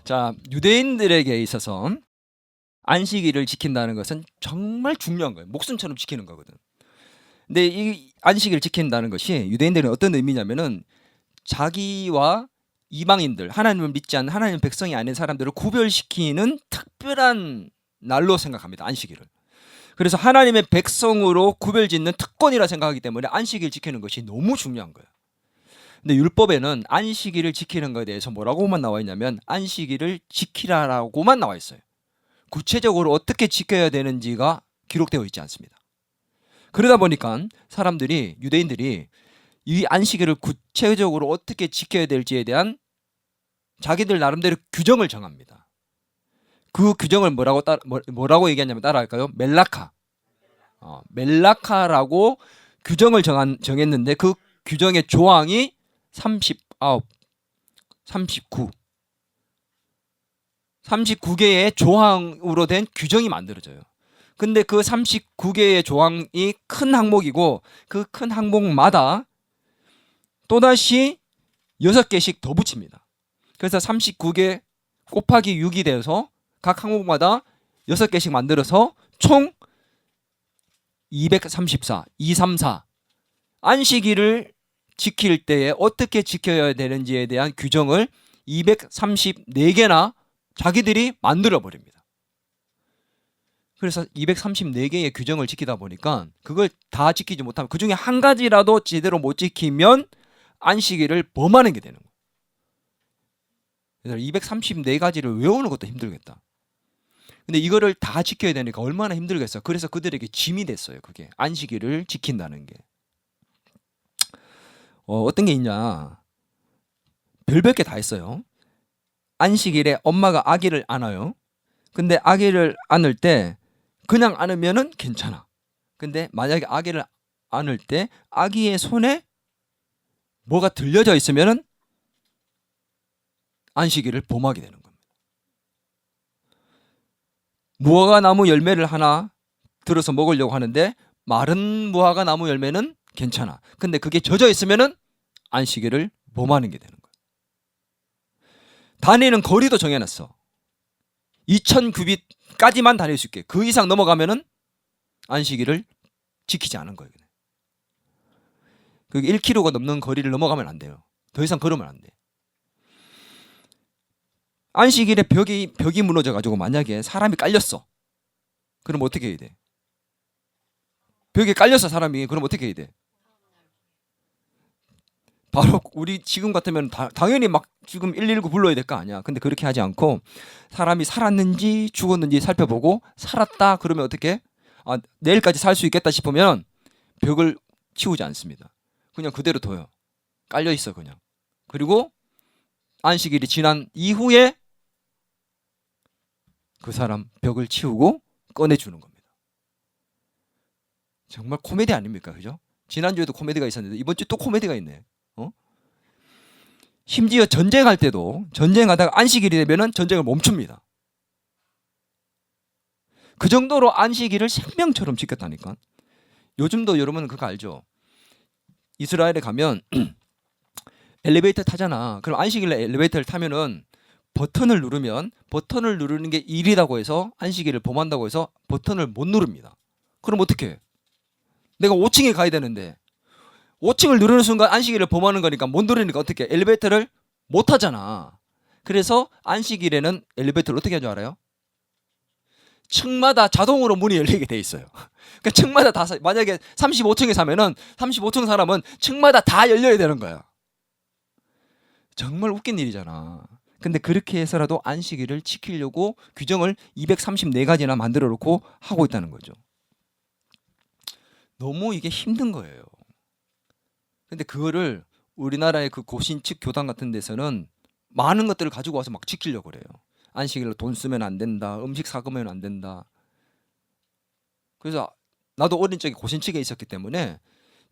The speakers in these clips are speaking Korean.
자, 유대인들에게 있어서 안식일을 지킨다는 것은 정말 중요한 거예요. 목숨처럼 지키는 거거든. 근데 이 안식일을 지킨다는 것이 유대인들은 어떤 의미냐면은 자기와 이방인들, 하나님을 믿지 않는 하나님 백성이 아닌 사람들을 구별시키는 특별한 날로 생각합니다. 안식일을. 그래서 하나님의 백성으로 구별짓는 특권이라 생각하기 때문에 안식일 지키는 것이 너무 중요한 거예요. 근데 율법에는 안식일을 지키는 것에 대해서 뭐라고만 나와 있냐면 안식일을 지키라라고만 나와 있어요. 구체적으로 어떻게 지켜야 되는지가 기록되어 있지 않습니다. 그러다 보니까 사람들이, 유대인들이 이 안식일을 구체적으로 어떻게 지켜야 될지에 대한 자기들 나름대로 규정을 정합니다. 그 규정을 뭐라고 얘기하냐면 따라할까요? 멜라카. 멜라카라고 규정을 정했는데 그 규정의 조항이 39, 39개의 조항으로 된 규정이 만들어져요. 근데 그 39개의 조항이 큰 항목이고 그 큰 항목마다 또다시 6개씩 더 붙입니다. 그래서 39개 곱하기 6이 돼서 각 항목마다 6개씩 만들어서 총 234, 234 안식일을 지킬 때에 어떻게 지켜야 되는지에 대한 규정을 234개나 자기들이 만들어 버립니다. 그래서 234개의 규정을 지키다 보니까 그걸 다 지키지 못하면 그 중에 한 가지라도 제대로 못 지키면 안식일을 범하는 게 되는 거예요. 234가지를 외우는 것도 힘들겠다. 근데 이거를 다 지켜야 되니까 얼마나 힘들겠어. 그래서 그들에게 짐이 됐어요. 그게 안식일을 지킨다는 게. 어떤 게 있냐. 별별 게 다 있어요. 안식일에 엄마가 아기를 안아요. 근데 아기를 안을 때 그냥 안으면은 괜찮아. 근데 만약에 아기를 안을 때 아기의 손에 뭐가 들려져 있으면은 안식일을 범하게 되는 겁니다. 무화과 나무 열매를 하나 들어서 먹으려고 하는데 마른 무화과 나무 열매는 괜찮아. 근데 그게 젖어 있으면은 안식일을 범하는 게 되는 거예요. 다니는 거리도 정해놨어. 2000규빗까지만 다닐 수 있게. 그 이상 넘어가면은 안식일을 지키지 않은 거예요. 그게 1km가 넘는 거리를 넘어가면 안 돼요. 더 이상 걸으면 안 돼. 안식일에 벽이 무너져가지고 만약에 사람이 깔렸어. 그럼 어떻게 해야 돼? 벽에 깔렸어 사람이. 그럼 어떻게 해야 돼? 바로 우리 지금 같으면 당연히 막 지금 119 불러야 될 거 아니야. 근데 그렇게 하지 않고 사람이 살았는지 죽었는지 살펴보고 살았다 그러면 어떻게? 내일까지 살 수 있겠다 싶으면 벽을 치우지 않습니다. 그냥 그대로 둬요. 깔려 있어 그냥. 그리고 안식일이 지난 이후에 그 사람 벽을 치우고 꺼내주는 겁니다. 정말 코미디 아닙니까? 그죠? 지난주에도 코미디가 있었는데 이번 주 또 코미디가 있네. 심지어 전쟁할 때도 전쟁하다가 안식일이 되면은 전쟁을 멈춥니다. 그 정도로 안식일을 생명처럼 지켰다니까. 요즘도 여러분 그거 알죠? 이스라엘에 가면 엘리베이터 타잖아. 그럼 안식일에 엘리베이터를 타면은 버튼을 누르는 게 일이라고 해서 안식일을 범한다고 해서 버튼을 못 누릅니다. 그럼 어떻게 해? 내가 5층에 가야 되는데 5층을 누르는 순간 안식일을 범하는 거니까 못 누르니까 어떻게 해? 엘리베이터를 못 타잖아. 그래서 안식일에는 엘리베이터를 어떻게 하는 줄 알아요? 층마다 자동으로 문이 열리게 돼 있어요. 그러니까 층마다 다 만약에 35층에 사면은 35층 사람은 층마다 다 열려야 되는 거야. 정말 웃긴 일이잖아. 근데 그렇게 해서라도 안식일을 지키려고 규정을 234가지나 만들어 놓고 하고 있다는 거죠. 너무 이게 힘든 거예요. 근데 그거를 우리나라의 그 고신측 교단 같은 데서는 많은 것들을 가지고 와서 막 지키려고 그래요. 안식일로 돈 쓰면 안 된다. 음식 사가면 안 된다. 그래서 나도 어린 적에 고신측에 있었기 때문에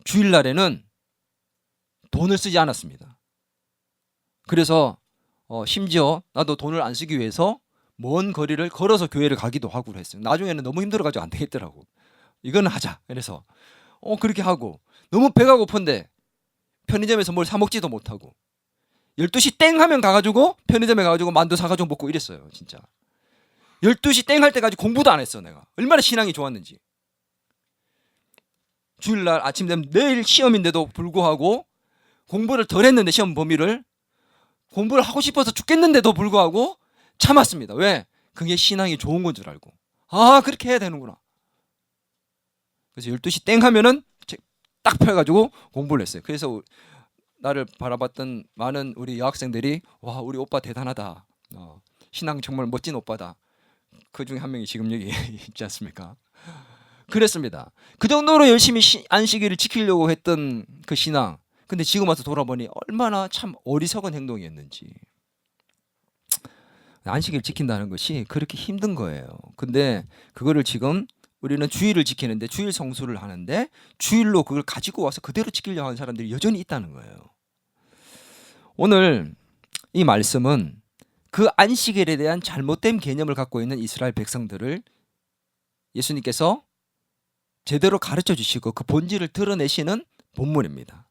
주일날에는 돈을 쓰지 않았습니다. 그래서 심지어 나도 돈을 안 쓰기 위해서 먼 거리를 걸어서 교회를 가기도 하고 그랬어요. 나중에는 너무 힘들어가지고 안 되겠더라고. 이거는 하자. 그래서 그렇게 하고 너무 배가 고픈데 편의점에서 뭘 사 먹지도 못하고 12시 땡 하면 가가지고 편의점에 가가지고 만두 사가지고 먹고 이랬어요. 진짜 12시 땡 할 때까지 공부도 안 했어. 내가 얼마나 신앙이 좋았는지. 주일날 아침 되면 내일 시험인데도 불구하고 공부를 덜 했는데, 시험 범위를 공부를 하고 싶어서 죽겠는데도 불구하고 참았습니다. 왜? 그게 신앙이 좋은 건 줄 알고, 아 그렇게 해야 되는구나. 그래서 12시 땡 하면은 딱 펴가지고 공부를 했어요. 그래서 나를 바라봤던 많은 우리 여학생들이, 와 우리 오빠 대단하다, 신앙 정말 멋진 오빠다. 그 중에 한 명이 지금 여기 있지 않습니까? 그랬습니다. 그 정도로 열심히 안식일을 지키려고 했던 그 신앙, 근데 지금 와서 돌아보니 얼마나 참 어리석은 행동이었는지. 안식일 지킨다는 것이 그렇게 힘든 거예요. 근데 그거를 지금 우리는 주일을 지키는데, 주일 성수를 하는데 주일로 그걸 가지고 와서 그대로 지키려고 하는 사람들이 여전히 있다는 거예요. 오늘 이 말씀은 그 안식일에 대한 잘못된 개념을 갖고 있는 이스라엘 백성들을 예수님께서 제대로 가르쳐 주시고 그 본질을 드러내시는 본문입니다.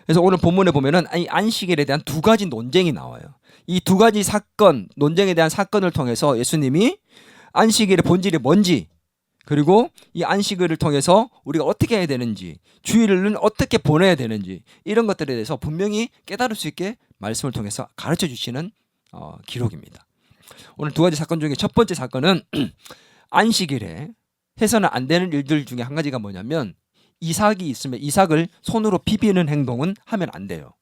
그래서 오늘 본문에 보면은 이 안식일에 대한 두 가지 논쟁이 나와요. 이 두 가지 사건, 논쟁에 대한 사건을 통해서 예수님이 안식일의 본질이 뭔지, 그리고 이 안식일을 통해서 우리가 어떻게 해야 되는지, 주일을 어떻게 보내야 되는지, 이런 것들에 대해서 분명히 깨달을 수 있게 말씀을 통해서 가르쳐 주시는 기록입니다. 오늘 두 가지 사건 중에 첫 번째 사건은 안식일에 해서는 안 되는 일들 중에 한 가지가 뭐냐면, 이삭이 있으면 이삭을 손으로 비비는 행동은 하면 안 돼요.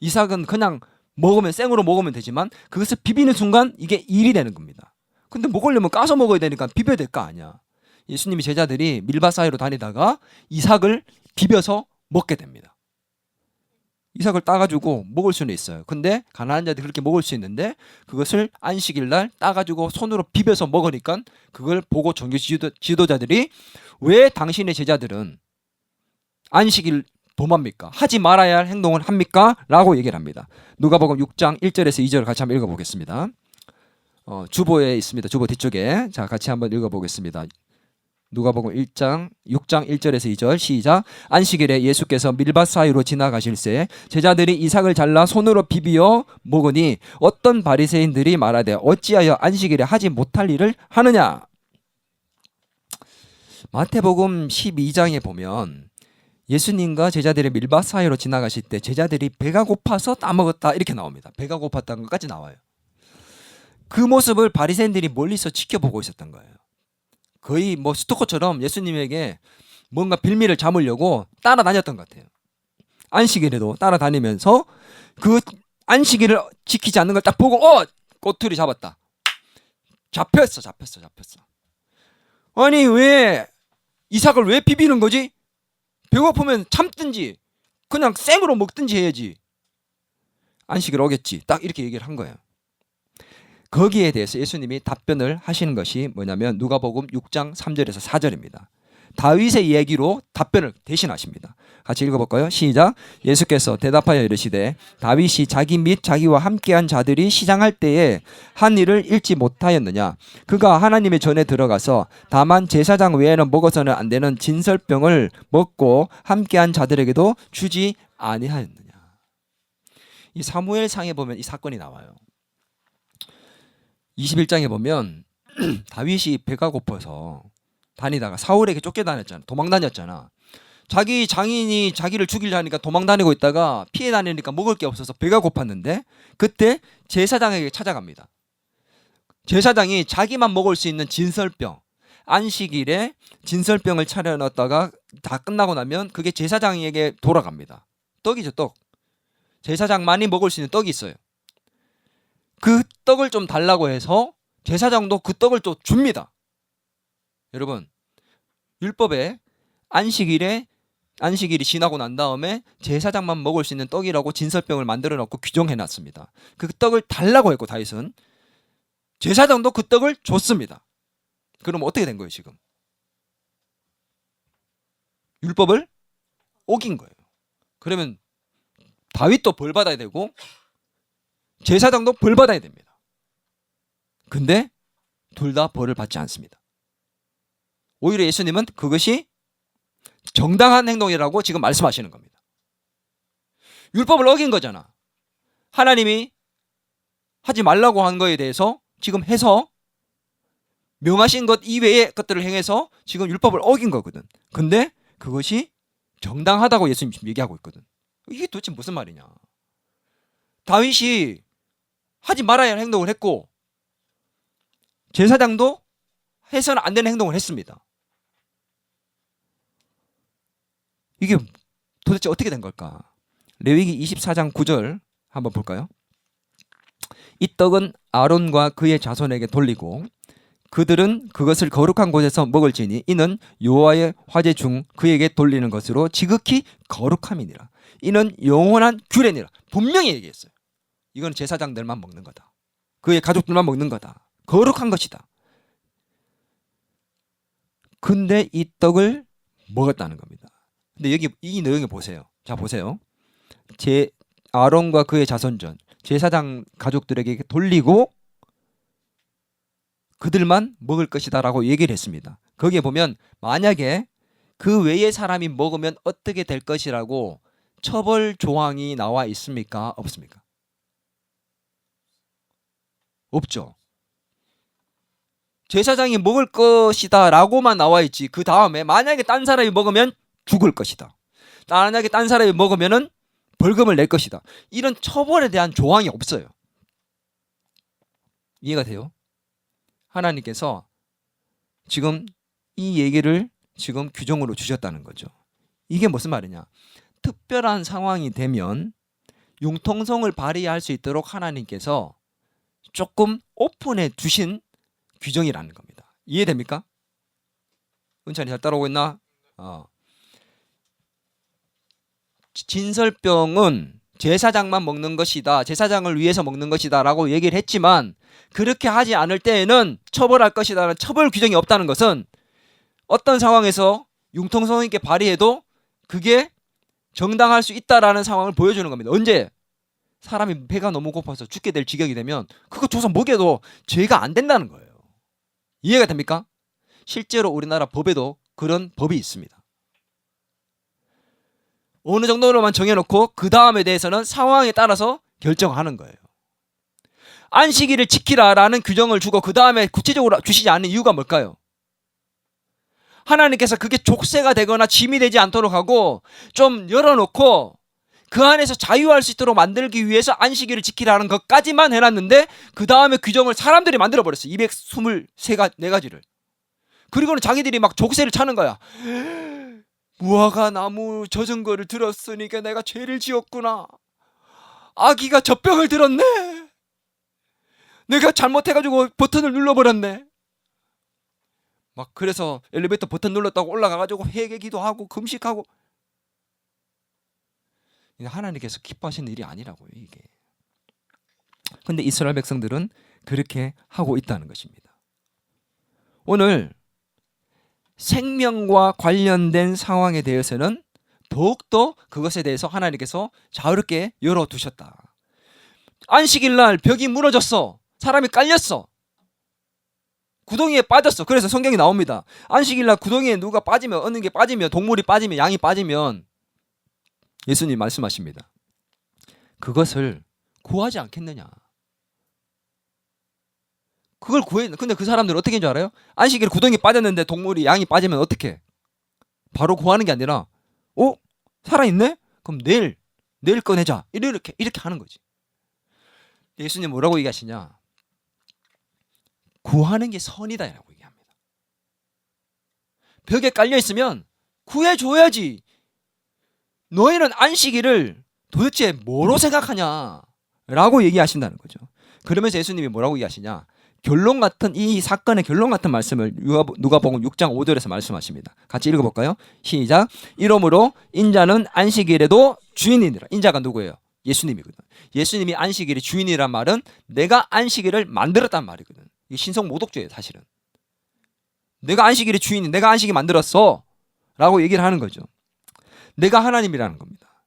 이삭은 그냥 먹으면, 생으로 먹으면 되지만 그것을 비비는 순간 이게 일이 되는 겁니다. 근데 먹으려면 까서 먹어야 되니까 비벼야 될 거 아니야. 예수님이 제자들이 밀밭 사이로 다니다가 이삭을 비벼서 먹게 됩니다. 이삭을 따가지고 먹을 수는 있어요. 근데 가난한 자들이 그렇게 먹을 수 있는데, 그것을 안식일 날 따가지고 손으로 비벼서 먹으니까 그걸 보고 종교 지도자들이, 왜 당신의 제자들은 안식일 범합니까? 하지 말아야 할 행동을 합니까? 라고 얘기를 합니다. 누가복음 6장 1절에서 2절 같이 한번 읽어보겠습니다. 주보에 있습니다. 주보 뒤쪽에. 자, 같이 한번 읽어보겠습니다. 누가복음 6장 1절에서 2절 시작. 안식일에 예수께서 밀밭 사이로 지나가실새 제자들이 이삭을 잘라 손으로 비비어 먹으니 어떤 바리새인들이 말하되 어찌하여 안식일에 하지 못할 일을 하느냐. 마태복음 12장에 보면 예수님과 제자들의 밀밭 사이로 지나가실 때 제자들이 배가 고파서 따먹었다 이렇게 나옵니다. 배가 고팠다는 것까지 나와요. 그 모습을 바리새인들이 멀리서 지켜보고 있었던 거예요. 거의 뭐 스토커처럼 예수님에게 뭔가 빌미를 잡으려고 따라다녔던 것 같아요. 안식일에도 따라다니면서 그 안식일을 지키지 않는 걸 딱 보고 꼬투리 잡았다. 잡혔어. 아니 왜 이삭을 왜 비비는 거지? 배고프면 참든지 그냥 생으로 먹든지 해야지. 안식일 오겠지. 딱 이렇게 얘기를 한 거예요. 거기에 대해서 예수님이 답변을 하시는 것이 뭐냐면 누가복음 6장 3절에서 4절입니다. 다윗의 얘기로 답변을 대신하십니다. 같이 읽어볼까요? 시작. 예수께서 대답하여 이르시되 다윗이 자기 및 자기와 함께한 자들이 시장할 때에 한 일을 잃지 못하였느냐. 그가 하나님의 전에 들어가서 다만 제사장 외에는 먹어서는 안 되는 진설병을 먹고 함께한 자들에게도 주지 아니하였느냐. 이 사무엘상에 보면 이 사건이 나와요. 21장에 보면 다윗이 배가 고파서 다니다가 사울에게 쫓겨다녔잖아. 도망다녔잖아. 자기 장인이 자기를 죽이려 하니까 도망다니고 있다가 피해 다니니까 먹을 게 없어서 배가 고팠는데, 그때 제사장에게 찾아갑니다. 제사장이 자기만 먹을 수 있는 진설병, 안식일에 진설병을 차려놨다가 다 끝나고 나면 그게 제사장에게 돌아갑니다. 떡이죠, 떡. 제사장만이 먹을 수 있는 떡이 있어요. 그 떡을 좀 달라고 해서 제사장도 그 떡을 또 줍니다. 여러분, 율법에 안식일이 지나고 난 다음에 제사장만 먹을 수 있는 떡이라고 진설병을 만들어 놓고 규정해 놨습니다. 그 떡을 달라고 했고 다윗은 제사장도 그 떡을 줬습니다. 그럼 어떻게 된 거예요 지금? 율법을 어긴 거예요. 그러면 다윗도 벌 받아야 되고 제사장도 벌 받아야 됩니다. 근데 둘 다 벌을 받지 않습니다. 오히려 예수님은 그것이 정당한 행동이라고 지금 말씀하시는 겁니다. 율법을 어긴 거잖아. 하나님이 하지 말라고 한 거에 대해서 지금 해서 명하신 것 이외의 것들을 행해서 지금 율법을 어긴 거거든. 근데 그것이 정당하다고 예수님 지금 얘기하고 있거든. 이게 도대체 무슨 말이냐. 다윗이 하지 말아야 할 행동을 했고 제사장도 해서는 안 되는 행동을 했습니다. 이게 도대체 어떻게 된 걸까? 레위기 24장 9절 한번 볼까요? 이 떡은 아론과 그의 자손에게 돌리고 그들은 그것을 거룩한 곳에서 먹을지니 이는 여호와의 화제 중 그에게 돌리는 것으로 지극히 거룩함이니라. 이는 영원한 규례니라. 분명히 얘기했어요. 이건 제사장들만 먹는 거다. 그의 가족들만 먹는 거다. 거룩한 것이다. 근데 이 떡을 먹었다는 겁니다. 근데 여기 이 내용을 보세요. 자, 보세요. 아론과 그의 자손전 제사장 가족들에게 돌리고 그들만 먹을 것이다 라고 얘기를 했습니다. 거기에 보면 만약에 그 외의 사람이 먹으면 어떻게 될 것이라고 처벌 조항이 나와 있습니까? 없습니까? 없죠. 제사장이 먹을 것이다 라고만 나와 있지 그 다음에 만약에 딴 사람이 먹으면 죽을 것이다. 만약에 딴 사람이 먹으면 벌금을 낼 것이다. 이런 처벌에 대한 조항이 없어요. 이해가 돼요? 하나님께서 지금 이 얘기를 지금 규정으로 주셨다는 거죠. 이게 무슨 말이냐? 특별한 상황이 되면 융통성을 발휘할 수 있도록 하나님께서 조금 오픈해 주신 규정이라는 겁니다. 이해됩니까? 은찬이 잘 따라오고 있나? 진설병은 제사장만 먹는 것이다. 제사장을 위해서 먹는 것이다 라고 얘기를 했지만 그렇게 하지 않을 때에는 처벌할 것이다라는 처벌 규정이 없다는 것은 어떤 상황에서 융통성 있게 발휘해도 그게 정당할 수 있다라는 상황을 보여주는 겁니다. 언제? 사람이 배가 너무 고파서 죽게 될 지경이 되면 그거 줘서 먹여도 죄가 안 된다는 거예요. 이해가 됩니까? 실제로 우리나라 법에도 그런 법이 있습니다. 어느 정도로만 정해놓고 그 다음에 대해서는 상황에 따라서 결정하는 거예요. 안식일을 지키라라는 규정을 주고 그 다음에 구체적으로 주시지 않는 이유가 뭘까요? 하나님께서 그게 족쇄가 되거나 짐이 되지 않도록 하고 좀 열어놓고 그 안에서 자유할 수 있도록 만들기 위해서 안식일을 지키라는 것까지만 해놨는데 그 다음에 규정을 사람들이 만들어버렸어요. 224가지를. 그리고는 자기들이 막 족쇄를 차는 거야. 무화과 나무 젖은 거를 들었으니까 내가 죄를 지었구나. 아기가 젖병을 들었네. 내가 잘못해가지고 버튼을 눌러버렸네. 막 그래서 엘리베이터 버튼 눌렀다고 올라가가지고 회개 기도하고 금식하고. 하나님께서 기뻐하시는 일이 아니라고요 이게. 근데 이스라엘 백성들은 그렇게 하고 있다는 것입니다. 오늘 생명과 관련된 상황에 대해서는 더욱더 그것에 대해서 하나님께서 자유롭게 열어두셨다. 안식일날 벽이 무너졌어. 사람이 깔렸어. 구덩이에 빠졌어. 그래서 성경이 나옵니다. 안식일날 구덩이에 누가 빠지면, 어느 게 빠지면, 동물이 빠지면, 양이 빠지면 예수님 말씀하십니다. 그것을 구하지 않겠느냐. 그걸 근데 그 사람들은 어떻게 한 줄 알아요? 안식일에 구덩이에 빠졌는데 동물이 양이 빠지면 어떻게? 바로 구하는 게 아니라 살아있네? 그럼 내일 꺼내자. 이렇게 하는 거지. 예수님 뭐라고 얘기하시냐? 구하는 게 선이다 라고 얘기합니다. 벽에 깔려있으면 구해줘야지. 너희는 안식일을 도대체 뭐로 생각하냐? 라고 얘기하신다는 거죠. 그러면서 예수님이 뭐라고 얘기하시냐? 결론 같은 이 사건의 결론 같은 말씀을 누가복음 6장 5절에서 말씀하십니다. 같이 읽어볼까요? 시작. 이러므로 인자는 안식일에도 주인이니라. 인자가 누구예요? 예수님이거든. 예수님이 안식일의 주인이란 말은 내가 안식일을 만들었단 말이거든. 이게 신성 모독죄예요 사실은. 내가 안식일의 주인이 내가 안식일 만들었어 라고 얘기를 하는 거죠. 내가 하나님이라는 겁니다.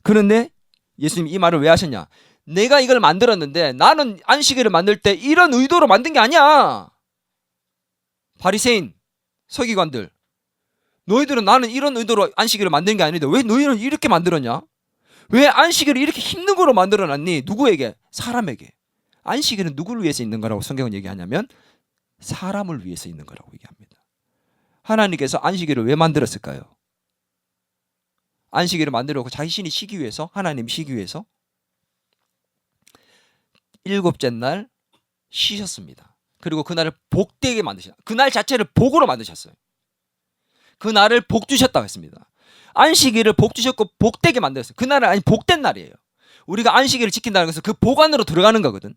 그런데 예수님이 이 말을 왜 하셨냐? 내가 이걸 만들었는데 나는 안식일을 만들 때 이런 의도로 만든 게 아니야. 바리새인, 서기관들, 너희들은 나는 이런 의도로 안식일을 만든 게 아닌데 왜 너희는 이렇게 만들었냐? 왜 안식일을 이렇게 힘든 거로 만들어놨니? 누구에게? 사람에게. 안식일은 누구를 위해서 있는 거라고 성경은 얘기하냐면 사람을 위해서 있는 거라고 얘기합니다. 하나님께서 안식일을 왜 만들었을까요? 안식일을 만들었고 자신이 쉬기 위해서, 하나님이 쉬기 위해서 일곱째 날 쉬셨습니다. 그리고 그날을 복되게 만드셨어요. 그날 자체를 복으로 만드셨어요. 그날을 복 주셨다고 했습니다. 안식일을 복 주셨고 복되게 만들었어요. 그날은 아니 복된 날이에요. 우리가 안식일을 지킨다는 것은 그 복 안으로 들어가는 거거든.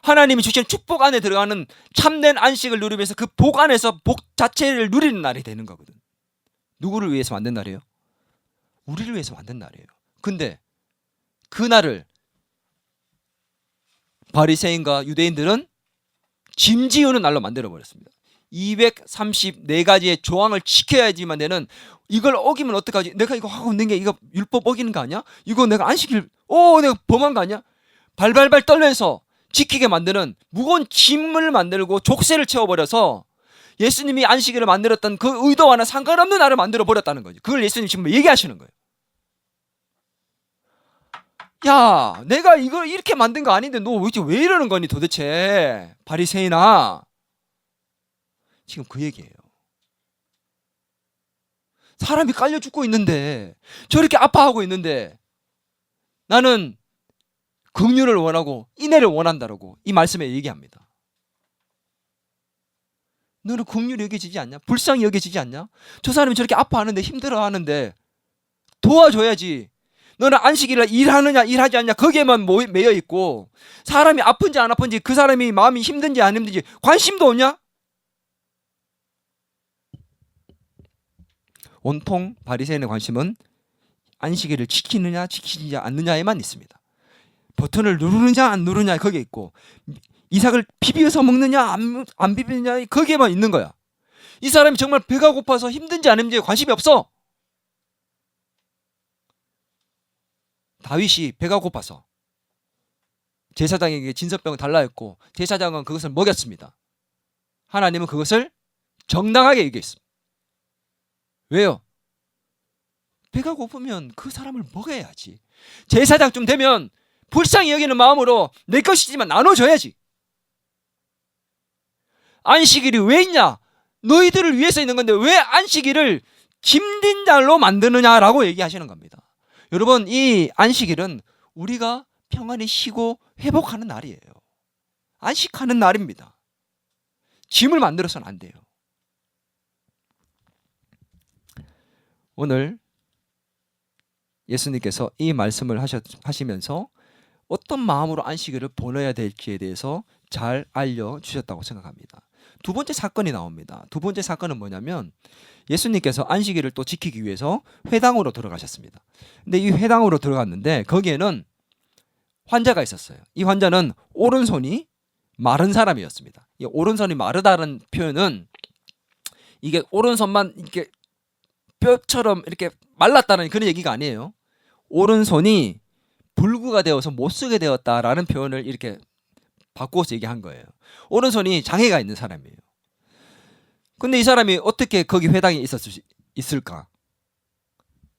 하나님이 주신 축복 안에 들어가는 참된 안식을 누리면서 그 복 안에서 복 자체를 누리는 날이 되는 거거든. 누구를 위해서 만든 날이에요? 우리를 위해서 만든 날이에요. 근데 그 날을 바리새인과 유대인들은 짐 지우는 날로 만들어 버렸습니다. 234가지의 조항을 지켜야지만 되는, 이걸 어기면 어떡하지? 내가 이거 하고 있는 게 이거 율법 어기는 거 아니야? 이거 내가 안식일 내가 범한 거 아니야? 발발발 떨면서 지키게 만드는 무거운 짐을 만들고 족쇄를 채워버려서 예수님이 안식일을 만들었던 그 의도와는 상관없는 날을 만들어 버렸다는 거죠. 그걸 예수님 지금 얘기하시는 거예요. 야, 내가 이걸 이렇게 만든 거 아닌데 너 왜 이러는 거니 도대체, 바리새인아. 지금 그 얘기예요. 사람이 깔려 죽고 있는데, 저렇게 아파하고 있는데 나는 긍휼을 원하고 인애를 원한다라고 이 말씀에 얘기합니다. 너는 긍휼히 여겨지지 않냐? 불쌍히 여겨지지 않냐? 저 사람이 저렇게 아파하는데 힘들어하는데 도와줘야지. 너는 안식일을 일하느냐 일하지 않냐 거기에만 매여 있고, 사람이 아픈지 안 아픈지, 그 사람이 마음이 힘든지 안 힘든지 관심도 없냐? 온통 바리새인의 관심은 안식일을 지키느냐 지키지 않느냐에만 있습니다. 버튼을 누르느냐 안 누르냐 거기에 있고, 이삭을 비벼서 먹느냐 안 비비느냐 거기에만 있는 거야. 이 사람이 정말 배가 고파서 힘든지 안 힘든지 관심이 없어. 다윗이 배가 고파서 제사장에게 진설병을 달라 했고 제사장은 그것을 먹였습니다. 하나님은 그것을 정당하게 얘기했습니다. 왜요? 배가 고프면 그 사람을 먹여야지. 제사장쯤 되면 불쌍히 여기는 마음으로 내 것이지만 나눠줘야지. 안식일이 왜 있냐? 너희들을 위해서 있는 건데 왜 안식일을 힘든 날로 만드느냐라고 얘기하시는 겁니다. 여러분, 이 안식일은 우리가 평안히 쉬고 회복하는 날이에요. 안식하는 날입니다. 짐을 만들어서는 안 돼요. 오늘 예수님께서 이 말씀을 하시면서 어떤 마음으로 안식일을 보내야 될지에 대해서 잘 알려주셨다고 생각합니다. 두 번째 사건이 나옵니다. 두 번째 사건은 뭐냐면 예수님께서 안식일을 또 지키기 위해서 회당으로 들어가셨습니다. 근데 이 회당으로 들어갔는데 거기에는 환자가 있었어요. 이 환자는 오른손이 마른 사람이었습니다. 이 오른손이 마르다는 표현은 이게 오른손만 이렇게 뼈처럼 이렇게 말랐다는 그런 얘기가 아니에요. 오른손이 불구가 되어서 못 쓰게 되었다라는 표현을 이렇게 바꾸어서 얘기한 거예요. 오른손이 장애가 있는 사람이에요. 근데 이 사람이 어떻게 거기 회당에 있을까?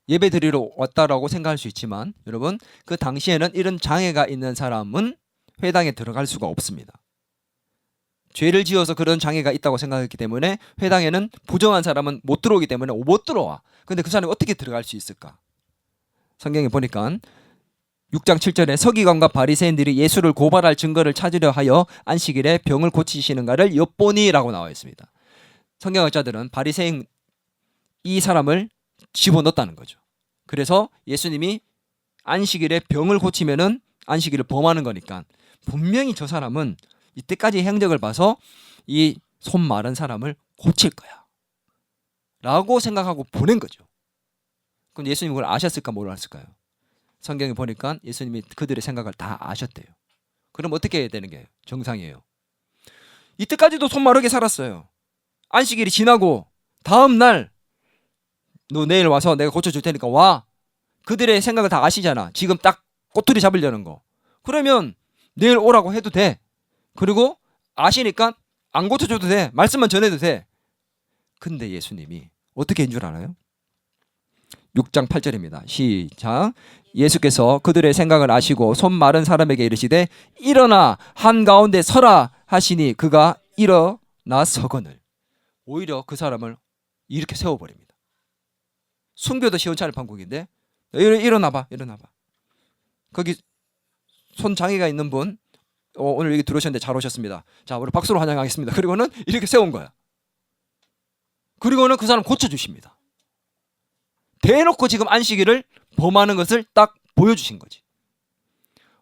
예배 드리러 왔다라고 생각할 수 있지만 여러분, 그 당시에는 이런 장애가 있는 사람은 회당에 들어갈 수가 없습니다. 죄를 지어서 그런 장애가 있다고 생각했기 때문에 회당에는 부정한 사람은 못 들어오기 때문에 못 들어와. 근데 그 사람이 어떻게 들어갈 수 있을까? 성경에 보니까 6장 7절에 서기관과 바리새인들이 예수를 고발할 증거를 찾으려 하여 안식일에 병을 고치시는가를 엿보니라고 나와 있습니다. 성경학자들은 바리새인 이 사람을 집어넣었다는 거죠. 그래서 예수님이 안식일에 병을 고치면은 안식일을 범하는 거니까 분명히 저 사람은 이때까지 행적을 봐서 이 손 마른 사람을 고칠 거야 라고 생각하고 보낸 거죠. 그럼 예수님이 그걸 아셨을까 몰랐을까요? 성경에 보니까 예수님이 그들의 생각을 다 아셨대요. 그럼 어떻게 해야 되는 게 정상이에요? 이때까지도 손 마르게 살았어요. 안식일이 지나고 다음 날 너 내일 와서 내가 고쳐줄 테니까 와. 그들의 생각을 다 아시잖아. 지금 딱 꼬투리 잡으려는 거. 그러면 내일 오라고 해도 돼. 그리고 아시니까 안 고쳐줘도 돼. 말씀만 전해도 돼. 근데 예수님이 어떻게 한 줄 알아요? 6장 8절입니다. 시작. 예수께서 그들의 생각을 아시고 손 마른 사람에게 이르시되 일어나 한가운데 서라 하시니 그가 일어나 서거늘. 오히려 그 사람을 이렇게 세워버립니다. 순교도 시원찮을 판국인데 일어나봐. 거기 손 장애가 있는 분 오늘 여기 들어오셨는데 잘 오셨습니다. 자, 우리 박수로 환영하겠습니다. 그리고는 이렇게 세운 거야. 그리고는 그 사람 고쳐주십니다. 대놓고 지금 안식일을 범하는 것을 딱 보여주신 거지.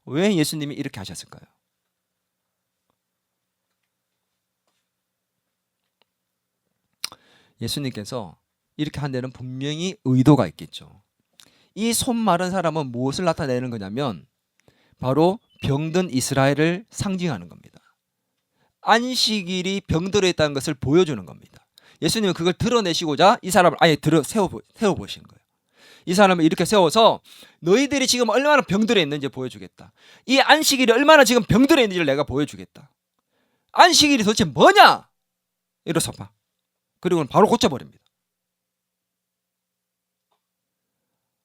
왜 예수님이 이렇게 하셨을까요? 예수님께서 이렇게 한 데는 분명히 의도가 있겠죠. 이 손 마른 사람은 무엇을 나타내는 거냐면 바로 병든 이스라엘을 상징하는 겁니다. 안식일이 병들어 있다는 것을 보여주는 겁니다. 예수님은 그걸 드러내시고자 이 사람을 아예 세워보신 거예요. 이 사람을 이렇게 세워서 너희들이 지금 얼마나 병들어 있는지 보여주겠다. 이 안식일이 얼마나 지금 병들어 있는지를 내가 보여주겠다. 안식일이 도대체 뭐냐? 이래서 봐. 그리고는 바로 고쳐버립니다.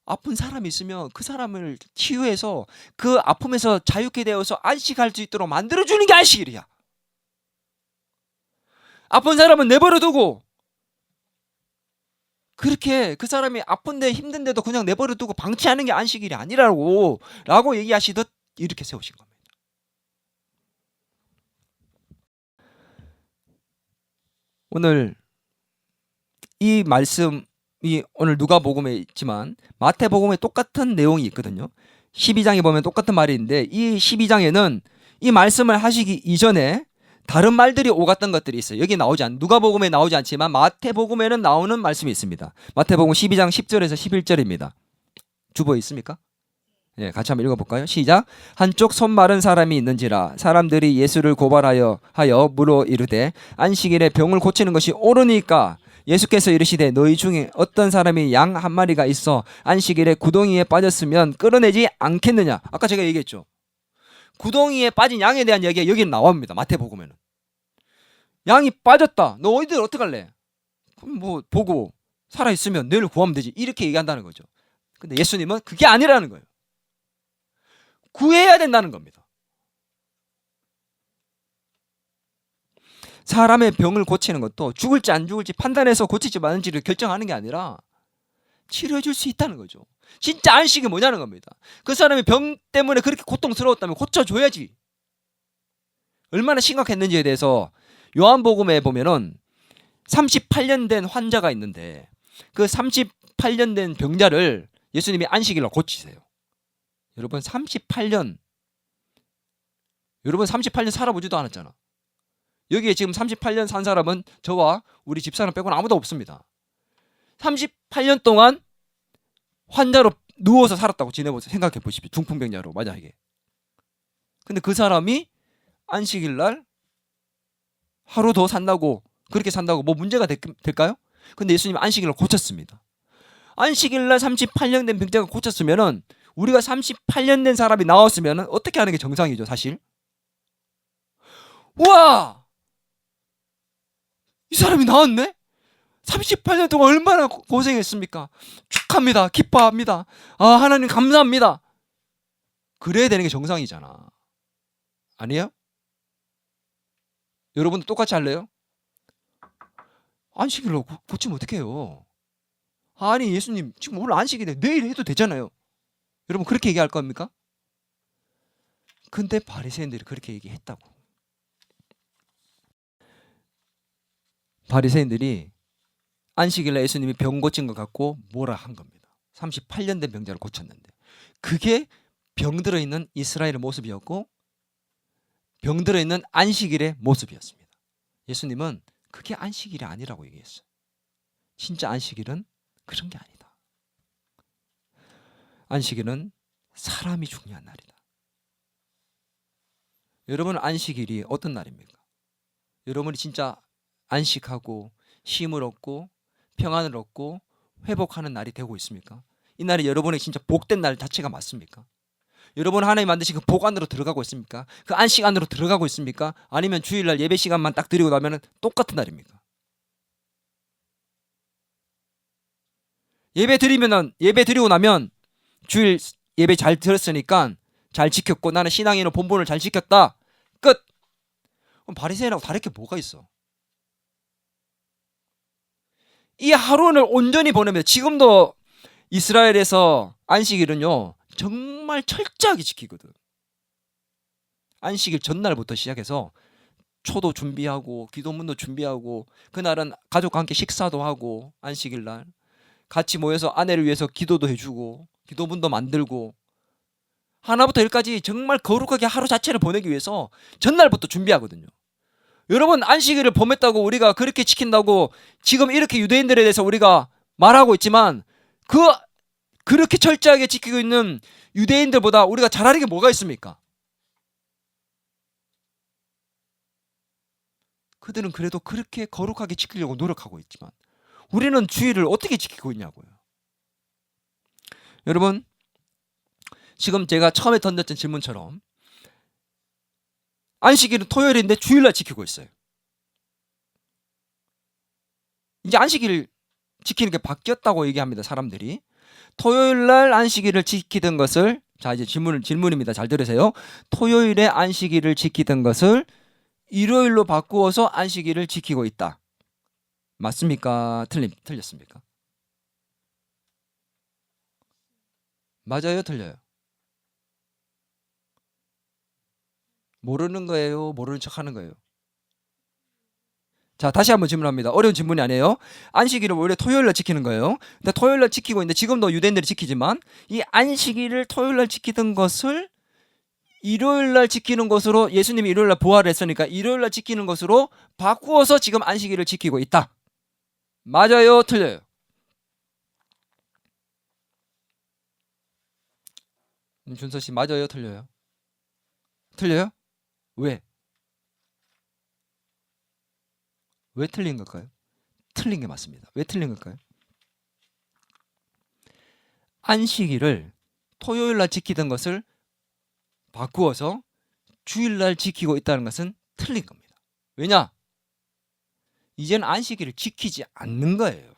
아픈 사람이 있으면 그 사람을 치유해서 그 아픔에서 자유케 되어서 안식할 수 있도록 만들어주는 게 안식일이야. 아픈 사람은 내버려두고 그렇게 그 사람이 아픈데 힘든데도 그냥 내버려두고 방치하는 게 안식일이 아니라고 라고 얘기하시듯 이렇게 세우신 겁니다. 오늘 이 말씀이 오늘 누가복음에 있지만 마태복음에 똑같은 내용이 있거든요. 12장에 보면 똑같은 말이 있는데 이 12장에는 이 말씀을 하시기 이전에 다른 말들이 오갔던 것들이 있어요. 여기 누가복음에 나오지 않지만 마태복음에는 나오는 말씀이 있습니다. 마태복음 12장 10절에서 11절입니다. 주보에 있습니까? 네, 같이 한번 읽어볼까요? 시작. 한쪽 손 마른 사람이 있는지라 사람들이 예수를 고발하여 물어 이르되 안식일에 병을 고치는 것이 옳으니까 예수께서 이르시되 너희 중에 어떤 사람이 양 한 마리가 있어 안식일에 구덩이에 빠졌으면 끌어내지 않겠느냐. 아까 제가 얘기했죠. 구덩이에 빠진 양에 대한 얘기가 여기 나옵니다. 마태복음에는. 양이 빠졌다. 너희들 어떡할래? 그럼 뭐 보고 살아있으면 너희를 구하면 되지. 이렇게 얘기한다는 거죠. 근데 예수님은 그게 아니라는 거예요. 구해야 된다는 겁니다. 사람의 병을 고치는 것도 죽을지 안 죽을지 판단해서 고치지 마는지를 결정하는 게 아니라 치료해 줄 수 있다는 거죠. 진짜 안식이 뭐냐는 겁니다. 그 사람이 병 때문에 그렇게 고통스러웠다면 고쳐줘야지. 얼마나 심각했는지에 대해서 요한복음에 보면은 38년 된 환자가 있는데 그 38년 된 병자를 예수님이 안식일로 고치세요. 여러분 38년 살아보지도 않았잖아. 여기에 지금 38년 산 사람은 저와 우리 집사람 빼고는 아무도 없습니다. 38년 동안 환자로 누워서 살았다고 생각해 보십시오. 중풍병자로 만약에. 근데 그 사람이 안식일 날 하루 더 산다고 그렇게 산다고 뭐 문제가 될까요? 근데 예수님이 안식일로 고쳤습니다. 안식일 날 38년 된 병자가 고쳤으면은 우리가 38년 된 사람이 나왔으면은 어떻게 하는 게 정상이죠, 사실? 우와! 이 사람이 나왔네? 38년 동안 얼마나 고생했습니까? 축하합니다. 기뻐합니다. 아, 하나님 감사합니다. 그래야 되는 게 정상이잖아. 아니에요? 여러분도 똑같이 할래요? 안식일로 고치면 어떡해요? 아니 예수님 지금 오늘 안식일인데 내일 해도 되잖아요. 여러분 그렇게 얘기할 겁니까? 근데 바리새인들이 그렇게 얘기했다고. 바리새인들이 안식일날 예수님이 병 고친 것 같고 뭐라 한 겁니다. 38년 된 병자를 고쳤는데 그게 병들어 있는 이스라엘의 모습이었고 병들어 있는 안식일의 모습이었습니다. 예수님은 그게 안식일이 아니라고 얘기했어요. 진짜 안식일은 그런 게 아니다. 안식일은 사람이 중요한 날이다. 여러분 안식일이 어떤 날입니까? 여러분이 진짜 안식하고 쉼을 얻고 평안을 얻고 회복하는 날이 되고 있습니까? 이 날이 여러분의 진짜 복된 날 자체가 맞습니까? 여러분 하나님 만드신 그 복 안으로 들어가고 있습니까? 그 안식 안으로 들어가고 있습니까? 아니면 주일날 예배 시간만 딱 드리고 나면 똑같은 날입니까? 예배 드리고 나면 주일 예배 잘 들었으니까 잘 지켰고 나는 신앙인의 본분을 잘 지켰다. 끝. 그럼 바리새인하고 다를 게 뭐가 있어? 이 하루를 온전히 보내면 지금도 이스라엘에서 안식일은요 정말 철저하게 지키거든. 안식일 전날부터 시작해서 초도 준비하고 기도문도 준비하고 그날은 가족과 함께 식사도 하고 안식일 날 같이 모여서 아내를 위해서 기도도 해주고 기도문도 만들고 하나부터 열까지 정말 거룩하게 하루 자체를 보내기 위해서 전날부터 준비하거든요. 여러분 안식일을 범했다고 우리가 그렇게 지킨다고 지금 이렇게 유대인들에 대해서 우리가 말하고 있지만 그렇게 철저하게 지키고 있는 유대인들보다 우리가 잘하는 게 뭐가 있습니까? 그들은 그래도 그렇게 거룩하게 지키려고 노력하고 있지만 우리는 주일을 어떻게 지키고 있냐고요. 여러분 지금 제가 처음에 던졌던 질문처럼 안식일은 토요일인데 주일날 지키고 있어요. 이제 안식일 지키는 게 바뀌었다고 얘기합니다. 사람들이. 토요일날 안식일을 지키던 것을 자 이제 질문입니다. 잘 들으세요. 토요일에 안식일을 지키던 것을 일요일로 바꾸어서 안식일을 지키고 있다. 맞습니까? 틀렸습니까? 맞아요? 틀려요? 모르는 거예요? 모르는 척 하는 거예요? 자 다시 한번 질문합니다. 어려운 질문이 아니에요. 안식일을 원래 토요일날 지키는 거예요. 근데 토요일날 지키고 있는데 지금도 유대인들이 지키지만 이 안식일을 토요일날 지키던 것을 일요일날 지키는 것으로 예수님이 일요일날 부활했으니까 일요일날 지키는 것으로 바꾸어서 지금 안식일을 지키고 있다. 맞아요? 틀려요? 준서 씨 맞아요? 틀려요? 틀려요? 왜? 왜 틀린 걸까요? 틀린 게 맞습니다. 왜 틀린 걸까요? 안식일을 토요일날 지키던 것을 바꾸어서 주일날 지키고 있다는 것은 틀린 겁니다. 왜냐? 이제는 안식일을 지키지 않는 거예요.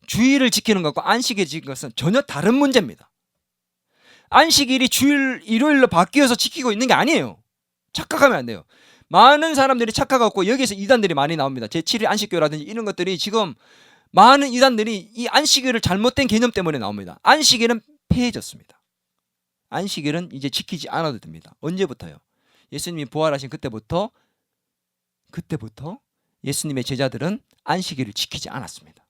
주일을 지키는 것과 안식일을 지키는 것은 전혀 다른 문제입니다. 안식일이 일요일로 바뀌어서 지키고 있는 게 아니에요. 착각하면 안 돼요. 많은 사람들이 착각하고 여기에서 이단들이 많이 나옵니다. 제7일 안식교라든지 이런 것들이 지금 많은 이단들이 이 안식일을 잘못된 개념 때문에 나옵니다. 안식일은 폐해졌습니다. 안식일은 이제 지키지 않아도 됩니다. 언제부터요? 예수님이 부활하신 그때부터 예수님의 제자들은 안식일을 지키지 않았습니다.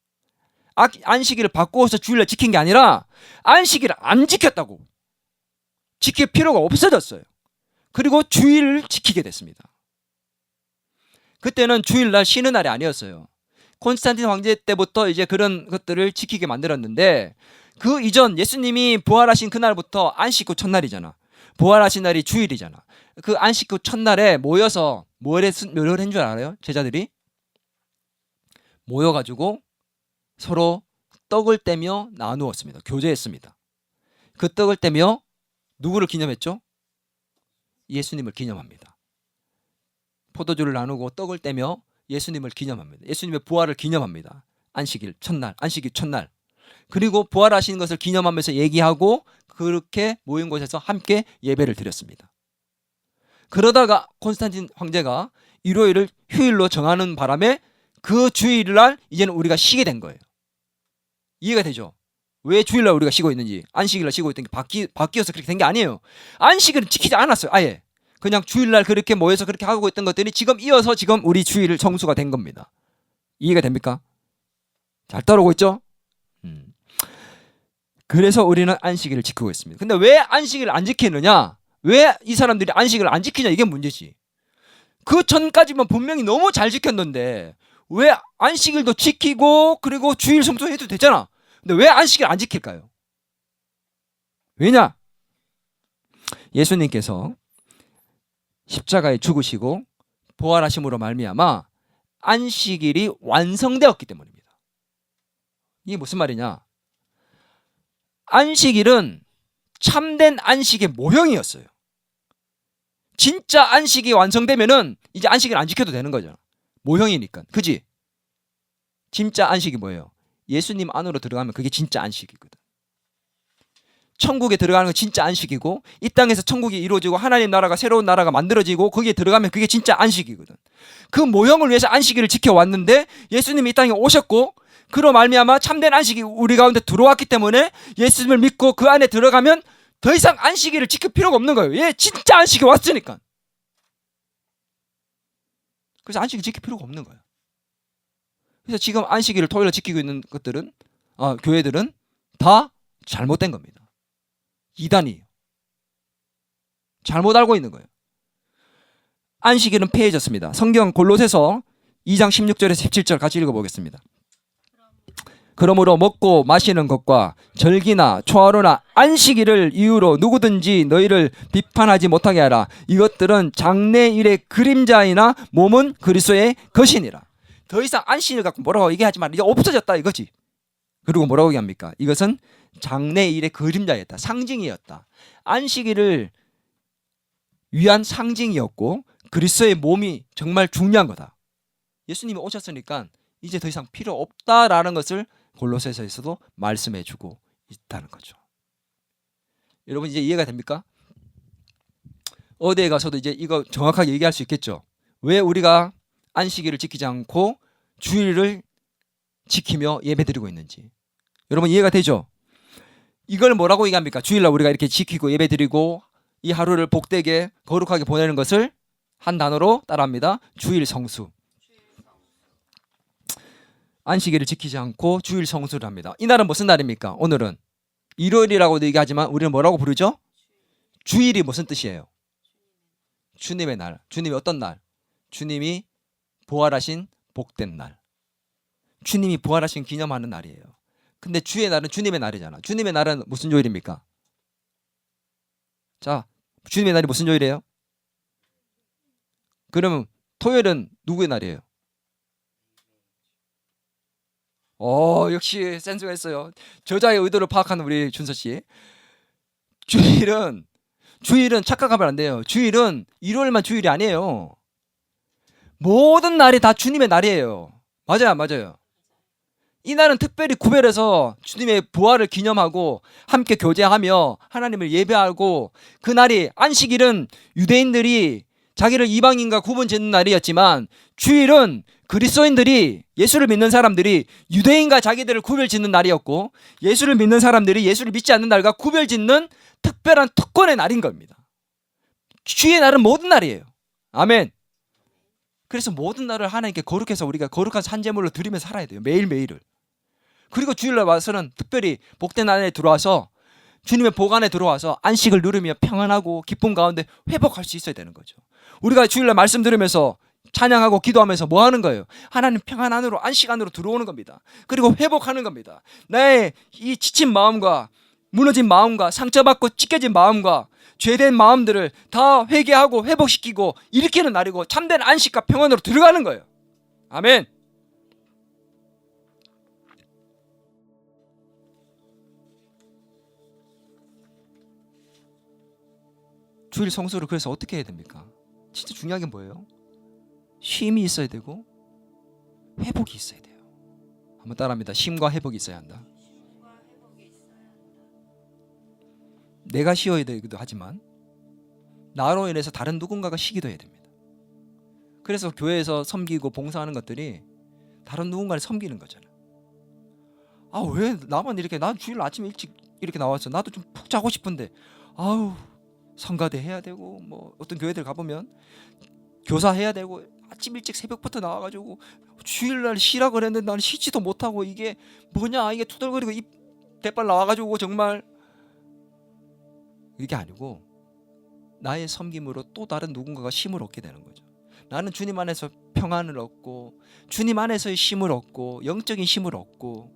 안식일을 바꾸어서 주일날 지킨 게 아니라 안식일을 안 지켰다고. 지킬 필요가 없어졌어요. 그리고 주일을 지키게 됐습니다. 그때는 주일날 쉬는 날이 아니었어요. 콘스탄틴 황제 때부터 이제 그런 것들을 지키게 만들었는데 그 이전 예수님이 부활하신 그날부터 안식 후 첫날이잖아. 부활하신 날이 주일이잖아. 그 안식 후 첫날에 모여서 뭘 한 줄 알아요? 제자들이 모여가지고 서로 떡을 떼며 나누었습니다. 교제했습니다. 그 떡을 떼며 누구를 기념했죠? 예수님을 기념합니다. 포도주를 나누고 떡을 떼며 예수님을 기념합니다. 예수님의 부활을 기념합니다. 안식일 첫날. 그리고 부활하신 것을 기념하면서 얘기하고 그렇게 모인 곳에서 함께 예배를 드렸습니다. 그러다가 콘스탄틴 황제가 일요일을 휴일로 정하는 바람에 그 주일날 이제는 우리가 쉬게 된 거예요. 이해가 되죠? 왜 주일날 우리가 쉬고 있는지. 안식일날 쉬고 있던 게 바뀌어서 그렇게 된 게 아니에요. 안식일을 지키지 않았어요. 아예 그냥 주일날 그렇게 모여서 그렇게 하고 있던 것들이 지금 이어서 지금 우리 주일 정수가 된 겁니다. 이해가 됩니까? 잘 따라오고 있죠? 그래서 우리는 안식일을 지키고 있습니다. 근데 왜 안식일을 안 지키느냐? 왜 이 사람들이 안식일을 안 지키냐? 이게 문제지. 그 전까지만 분명히 너무 잘 지켰는데 왜 안식일도 지키고 그리고 주일 성수해도 되잖아. 근데 왜 안식일 안 지킬까요? 왜냐? 예수님께서 십자가에 죽으시고 부활하심으로 말미암아 안식일이 완성되었기 때문입니다. 이게 무슨 말이냐? 안식일은 참된 안식의 모형이었어요. 진짜 안식이 완성되면은 이제 안식일 안 지켜도 되는 거죠. 모형이니까. 그지? 진짜 안식이 뭐예요? 예수님 안으로 들어가면 그게 진짜 안식이거든. 천국에 들어가는 건 진짜 안식이고, 이 땅에서 천국이 이루어지고 하나님 나라가, 새로운 나라가 만들어지고 거기에 들어가면 그게 진짜 안식이거든. 그 모형을 위해서 안식일을 지켜왔는데 예수님이 이 땅에 오셨고, 그로 말미암아 참된 안식이 우리 가운데 들어왔기 때문에 예수님을 믿고 그 안에 들어가면 더 이상 안식일을 지킬 필요가 없는 거예요. 얘 진짜 안식이 왔으니까. 그래서 안식일 지킬 필요가 없는 거예요. 그래서 지금 안식일을 토요일에 지키고 있는 것들은, 교회들은 다 잘못된 겁니다. 이단이에요. 잘못 알고 있는 거예요. 안식일은 폐해졌습니다. 성경 골로새서 2장 16절에서 17절 같이 읽어보겠습니다. 그러므로 먹고 마시는 것과 절기나 초하루나 안식일을 이유로 누구든지 너희를 비판하지 못하게 하라. 이것들은 장래일의 그림자이나 몸은 그리스도의 것이니라. 더 이상 안식일 갖고 뭐라고 얘기하지 마. 이제 없어졌다 이거지. 그리고 뭐라고 얘기합니까? 이것은 장래일의 그림자였다. 상징이었다. 안식일을 위한 상징이었고 그리스도의 몸이 정말 중요한 거다. 예수님이 오셨으니까 이제 더 이상 필요 없다라는 것을 골로새서에서도 말씀해주고 있다는 거죠. 여러분 이제 이해가 됩니까? 어디에 가서도 이제 이거 정확하게 얘기할 수 있겠죠. 왜 우리가 안식일을 지키지 않고 주일을 지키며 예배드리고 있는지. 여러분 이해가 되죠? 이걸 뭐라고 얘기합니까? 주일날 우리가 이렇게 지키고 예배드리고 이 하루를 복되게 거룩하게 보내는 것을 한 단어로 따라합니다. 주일 성수. 안식일을 지키지 않고 주일 성수를 합니다. 이 날은 무슨 날입니까? 오늘은 일요일이라고도 얘기하지만 우리는 뭐라고 부르죠? 주일이 무슨 뜻이에요? 주님의 날. 주님이 어떤 날? 주님이 부활하신 복된 날. 주님이 부활하신 기념하는 날이에요. 근데 주의 날은 주님의 날이잖아. 주님의 날은 무슨 요일입니까? 자, 주님의 날이 무슨 요일이에요? 그러면 토요일은 누구의 날이에요? 역시 센스가 있어요. 저자의 의도를 파악하는 우리 준서 씨. 주일은 착각하면 안 돼요. 주일은 일요일만 주일이 아니에요. 모든 날이 다 주님의 날이에요. 맞아요. 이 날은 특별히 구별해서 주님의 부활을 기념하고 함께 교제하며 하나님을 예배하고, 그 날이, 안식일은 유대인들이 자기를 이방인과 구분 짓는 날이었지만 주일은 그리스도인들이, 예수를 믿는 사람들이 유대인과 자기들을 구별 짓는 날이었고, 예수를 믿는 사람들이 예수를 믿지 않는 날과 구별 짓는 특별한 특권의 날인 겁니다. 주의 날은 모든 날이에요. 아멘. 그래서 모든 날을 하나님께 거룩해서 우리가 거룩한 산제물로 드리면서 살아야 돼요. 매일매일을. 그리고 주일날 와서는 특별히 복된 안에 들어와서 주님의 복 안에 들어와서 안식을 누리며 평안하고 기쁨 가운데 회복할 수 있어야 되는 거죠. 우리가 주일날 말씀 들으면서 찬양하고 기도하면서 뭐 하는 거예요? 하나님 평안 안으로, 안식 안으로 들어오는 겁니다. 그리고 회복하는 겁니다. 나의 이 지친 마음과 무너진 마음과 상처받고 찢겨진 마음과 죄된 마음들을 다 회개하고 회복시키고 일으키는 날이고 참된 안식과 평안으로 들어가는 거예요. 아멘. 주일 성수를 그래서 어떻게 해야 됩니까? 진짜 중요한 게 뭐예요? 쉼이 있어야 되고 회복이 있어야 돼요. 한번 따라합니다. 쉼과 회복이 있어야 한다. 내가 쉬어야 되기도 하지만 나로 인해서 다른 누군가가 쉬기도 해야 됩니다. 그래서 교회에서 섬기고 봉사하는 것들이 다른 누군가를 섬기는 거잖아요. 왜 나만 이렇게, 난 주일 아침 일찍 이렇게 나왔어. 나도 좀 푹 자고 싶은데 성가대 해야 되고, 뭐 어떤 교회들 가보면 교사 해야 되고, 아침 일찍 새벽부터 나와가지고 주일날 쉬라 그랬는데 나는 쉬지도 못하고, 이게 뭐냐, 이게 투덜거리고 입 대빨 나와가지고 정말. 이게 아니고 나의 섬김으로 또 다른 누군가가 쉼을 얻게 되는 거죠. 나는 주님 안에서 평안을 얻고 주님 안에서의 쉼을 얻고 영적인 쉼을 얻고.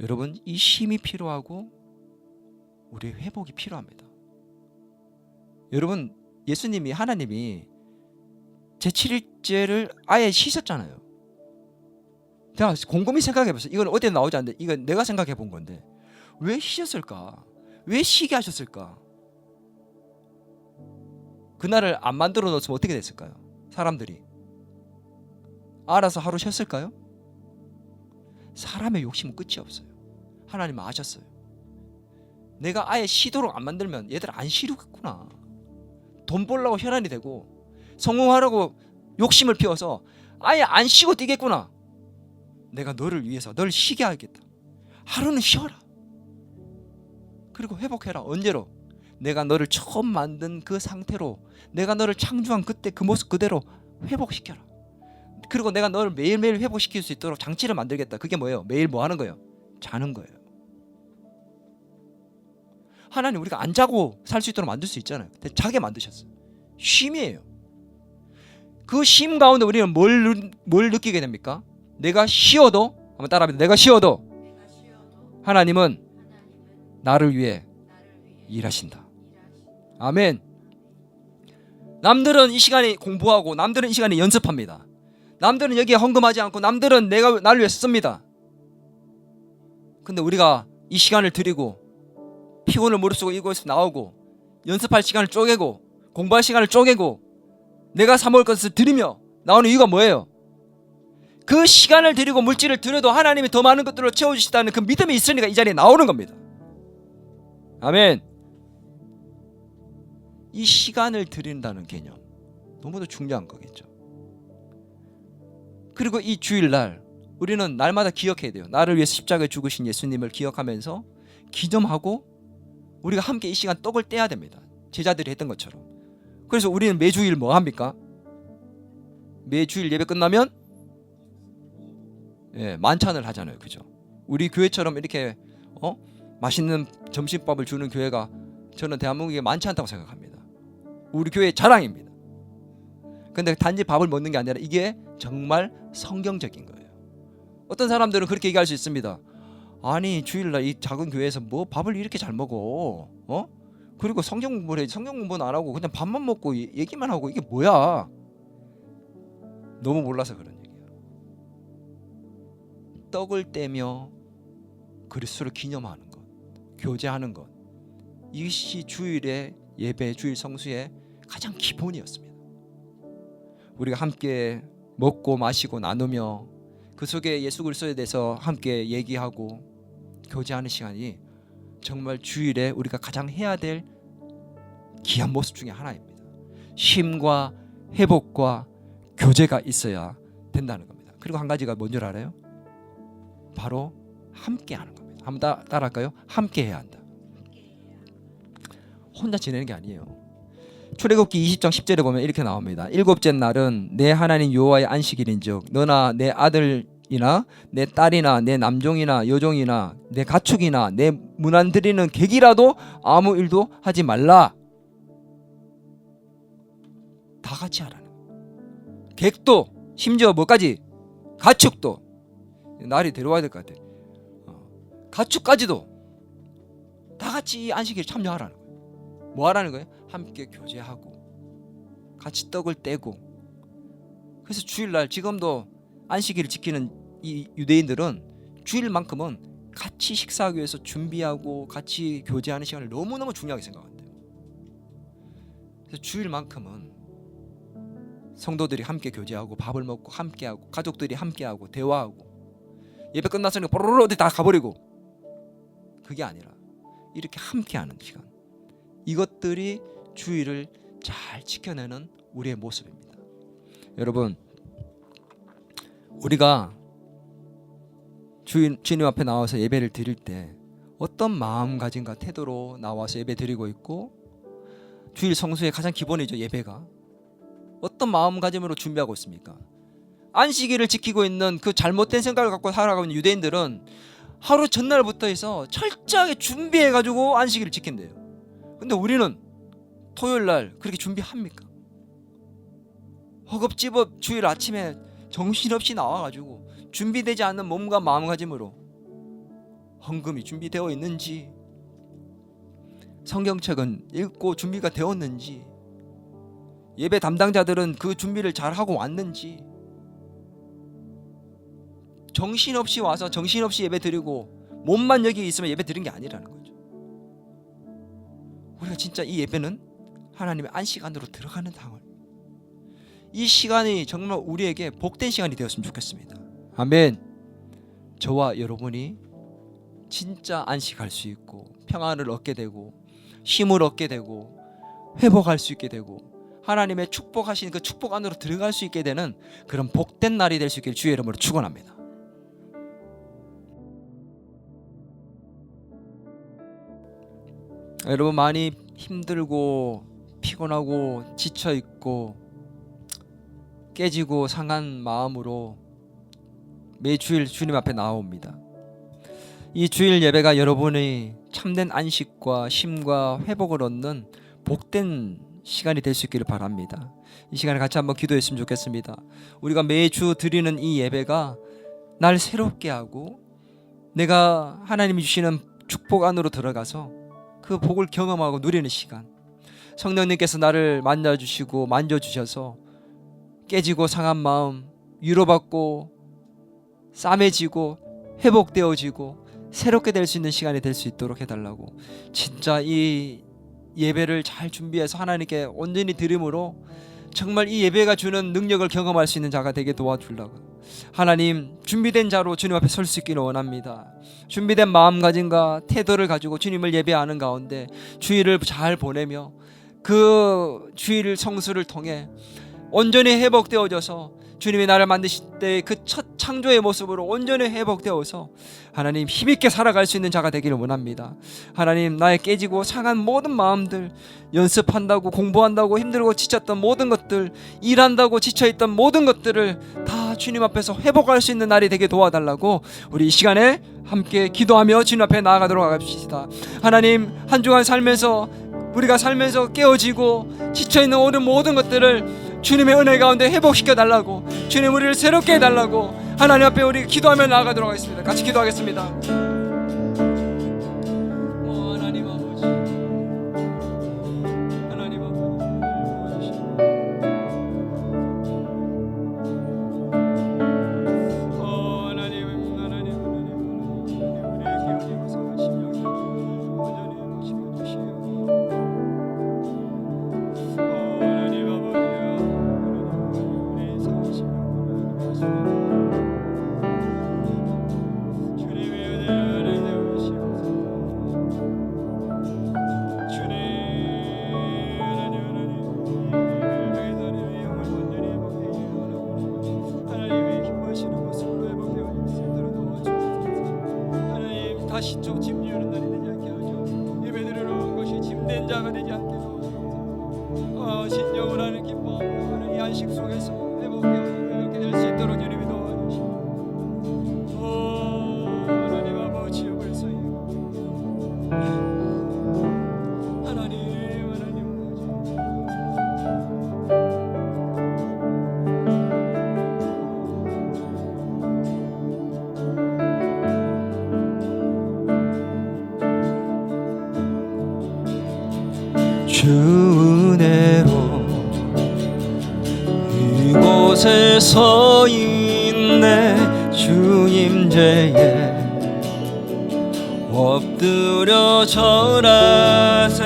여러분, 이 쉼이 필요하고 우리의 회복이 필요합니다. 여러분, 예수님이, 하나님이 제7일째를 아예 쉬셨잖아요. 제가 곰곰이 생각해 봤어요. 이건 어디에 나오지 않는데 이건 내가 생각해 본 건데, 왜 쉬셨을까? 왜 쉬게 하셨을까? 그날을 안 만들어 놓았으면 어떻게 됐을까요? 사람들이 알아서 하루 쉬었을까요? 사람의 욕심은 끝이 없어요. 하나님은 아셨어요. 내가 아예 쉬도록 안 만들면 얘들 안 쉬겠구나. 돈 벌려고 혈안이 되고 성공하려고 욕심을 피워서 아예 안 쉬고 뛰겠구나. 내가 너를 위해서 널 쉬게 하겠다. 하루는 쉬어라. 그리고 회복해라. 언제로? 내가 너를 처음 만든 그 상태로, 내가 너를 창조한 그때 그 모습 그대로 회복시켜라. 그리고 내가 너를 매일매일 회복시킬 수 있도록 장치를 만들겠다. 그게 뭐예요? 매일 뭐 하는 거예요? 자는 거예요. 하나님 우리가 안 자고 살 수 있도록 만들 수 있잖아요. 근데 자게 만드셨어요. 쉼이에요. 그 쉼 가운데 우리는 뭘 느끼게 됩니까? 내가 쉬어도, 한번 따라합니다. 내가 쉬어도 하나님은 나를 위해 일하신다. 아멘. 남들은 이 시간에 공부하고, 남들은 이 시간에 연습합니다. 남들은 여기에 헌금하지 않고, 남들은 나를 위해 씁니다. 근데 우리가 이 시간을 드리고 피곤을 무릅쓰고 이곳에서 나오고 연습할 시간을 쪼개고 공부할 시간을 쪼개고 내가 사 먹을 것을 드리며 나오는 이유가 뭐예요? 그 시간을 드리고 물질을 드려도 하나님이 더 많은 것들로 채워주시다는 그 믿음이 있으니까 이 자리에 나오는 겁니다. 아멘. 이 시간을 드린다는 개념 너무도 중요한 거겠죠. 그리고 이 주일날 우리는 날마다 기억해야 돼요. 나를 위해서 십자가에 죽으신 예수님을 기억하면서 기념하고 우리가 함께 이 시간 떡을 떼야 됩니다. 제자들이 했던 것처럼. 그래서 우리는 매주일 뭐 합니까? 매주일 예배 끝나면 만찬을 하잖아요. 그죠? 우리 교회처럼 이렇게 맛있는 점심밥을 주는 교회가 저는 대한민국에 많지 않다고 생각합니다. 우리 교회의 자랑입니다. 근데 단지 밥을 먹는 게 아니라 이게 정말 성경적인 거예요. 어떤 사람들은 그렇게 얘기할 수 있습니다. 아니 주일날 이 작은 교회에서 뭐 밥을 이렇게 잘 먹어? 그리고 성경 공부를 해야지. 성경 공부는 안 하고 그냥 밥만 먹고 얘기만 하고 이게 뭐야? 너무 몰라서 그런 얘기야. 떡을 떼며 그리스도를 기념하는 것, 교제하는 것, 이것이 주일의 예배, 주일 성수의 가장 기본이었습니다. 우리가 함께 먹고 마시고 나누며 그 속에 예수 그리스도에 대해서 함께 얘기하고 교제하는 시간이 정말 주일에 우리가 가장 해야 될 귀한 모습 중에 하나입니다. 쉼과 회복과 교제가 있어야 된다는 겁니다. 그리고 한 가지가 뭔 줄 알아요? 바로 함께하는 겁니다. 한번 따라할까요? 함께해야 한다. 혼자 지내는 게 아니에요. 출애굽기 20장 10절에 보면 이렇게 나옵니다. 일곱째 날은 내 하나님 여호와의 안식일인즉 너나 내 아들이나 내 딸이나 내 남종이나 여종이나 내 가축이나 내 문안 드리는 객이라도 아무 일도 하지 말라. 다 같이 하라는 거예요. 객도 심지어 뭐까지? 가축도 날이 데려와야 될 것 같아. 가축까지도 다 같이 이 안식일에 참여하라는 거예요. 뭐 하라는 거예요? 함께 교제하고 같이 떡을 떼고. 그래서 주일날 지금도 안식일을 지키는 이 유대인들은 주일만큼은 같이 식사하기 위해서 준비하고 같이 교제하는 시간을 너무너무 중요하게 생각한대요. 그래서 주일만큼은 성도들이 함께 교제하고 밥을 먹고 함께하고 가족들이 함께하고 대화하고 예배 끝났으니까 뽀로로 어디 다 가버리고 그게 아니라 이렇게 함께하는 시간, 이것들이 주일을 잘 지켜내는 우리의 모습입니다. 여러분, 우리가 주님 앞에 나와서 예배를 드릴 때 어떤 마음가짐과 태도로 나와서 예배 드리고 있고, 주일 성수의 가장 기본이죠. 예배가 어떤 마음가짐으로 준비하고 있습니까? 안식일을 지키고 있는 그 잘못된 생각을 갖고 살아가고 있는 유대인들은 하루 전날부터 해서 철저하게 준비해가지고 안식일을 지킨대요. 근데 우리는 토요일날 그렇게 준비합니까? 허겁지겁 주일 아침에 정신없이 나와가지고 준비되지 않는 몸과 마음가짐으로 헌금이 준비되어 있는지, 성경책은 읽고 준비가 되었는지, 예배 담당자들은 그 준비를 잘하고 왔는지, 정신없이 와서 정신없이 예배 드리고 몸만 여기 있으면 예배 드린 게 아니라는 거죠. 우리가 진짜 이 예배는 하나님의 안식 안으로 들어가는 상황, 이 시간이 정말 우리에게 복된 시간이 되었으면 좋겠습니다. 아멘. 저와 여러분이 진짜 안식할 수 있고 평안을 얻게 되고 힘을 얻게 되고 회복할 수 있게 되고 하나님의 축복하신 그 축복 안으로 들어갈 수 있게 되는 그런 복된 날이 될 수 있기를 주의 이름으로 축원합니다. 여러분 많이 힘들고 피곤하고 지쳐 있고 깨지고 상한 마음으로 매주일 주님 앞에 나옵니다. 이 주일 예배가 여러분의 참된 안식과 쉼과 회복을 얻는 복된 시간이 될 수 있기를 바랍니다. 이 시간에 같이 한번 기도했으면 좋겠습니다. 우리가 매주 드리는 이 예배가 날 새롭게 하고 내가 하나님이 주시는 축복 안으로 들어가서 그 복을 경험하고 누리는 시간, 성령님께서 나를 만나주시고 만져주셔서 깨지고 상한 마음 위로받고 싸매지고 회복되어지고 새롭게 될 수 있는 시간이 될 수 있도록 해달라고, 진짜 이 예배를 잘 준비해서 하나님께 온전히 드림으로 정말 이 예배가 주는 능력을 경험할 수 있는 자가 되게 도와주려고, 하나님 준비된 자로 주님 앞에 설 수 있기를 원합니다. 준비된 마음가짐과 태도를 가지고 주님을 예배하는 가운데 주일을 잘 보내며 그 주일 성수를 통해 온전히 회복되어져서 주님이 나를 만드실 때 그 첫 창조의 모습으로 온전히 회복되어서 하나님 힘있게 살아갈 수 있는 자가 되기를 원합니다. 하나님 나의 깨지고 상한 모든 마음들, 연습한다고 공부한다고 힘들고 지쳤던 모든 것들, 일한다고 지쳐있던 모든 것들을 다 주님 앞에서 회복할 수 있는 날이 되게 도와달라고 우리 이 시간에 함께 기도하며 주님 앞에 나아가도록 합시다. 하나님 한 주간 살면서 우리가 살면서 깨어지고 지쳐있는 모든 것들을 주님의 은혜 가운데 회복시켜 달라고, 주님 우리를 새롭게 해달라고 하나님 앞에 우리 기도하며 나아가도록 하겠습니다. 같이 기도하겠습니다. 하나님 아버지, 하나님 아버지, 다시 또 짐지우는 날이 되지 않게 하죠. 예배드리러 온 것이 짐된 자가 되지 않게 하소서. 신령을 하는 기뻐하는 이 안식 속에서 회복되게 될 수 있도록 주님이 도와주시고, 하나님 아버지 벌써 주 은혜로 이곳에 서 있네. 주님제에 엎드려 절하세.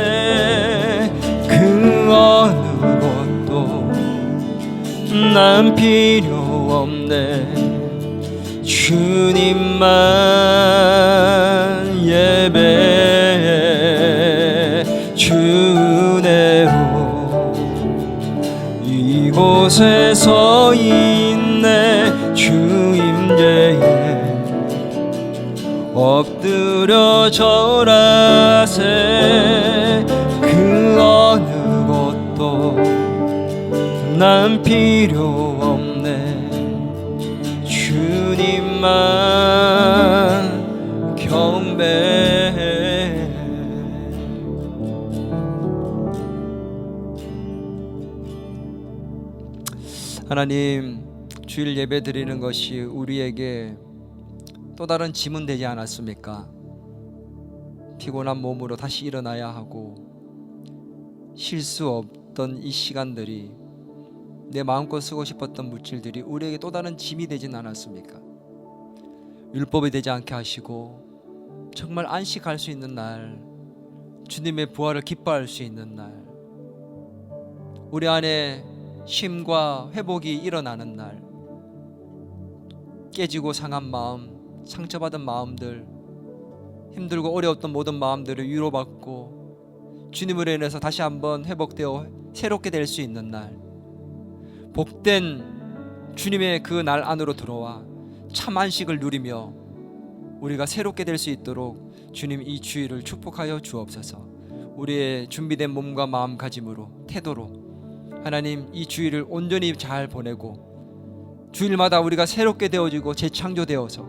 그 어느 것도 난 필요 없네. 주님만 예배해. 주 은혜로 이곳에 서 있네. 주 임재에 엎드려 절하세. 그 어느 것도 난 필요 없네. 주님만 경배해. 하나님, 주일 예배 드리는 것이 우리에게 또 다른 짐은 되지 않았습니까? 피곤한 몸으로 다시 일어나야 하고 쉴 수 없던 이 시간들이, 내 마음껏 쓰고 싶었던 물질들이 우리에게 또 다른 짐이 되진 않았습니까? 율법이 되지 않게 하시고 정말 안식할 수 있는 날, 주님의 부활을 기뻐할 수 있는 날, 우리 안에 쉼과 회복이 일어나는 날, 깨지고 상한 마음, 상처받은 마음들, 힘들고 어려웠던 모든 마음들을 위로받고 주님으로 인해서 다시 한번 회복되어 새롭게 될 수 있는 날, 복된 주님의 그 날 안으로 들어와 참 안식을 누리며 우리가 새롭게 될 수 있도록 주님 이 주일을 축복하여 주옵소서. 우리의 준비된 몸과 마음가짐으로, 태도로 하나님 이 주일을 온전히 잘 보내고 주일마다 우리가 새롭게 되어지고 재창조되어서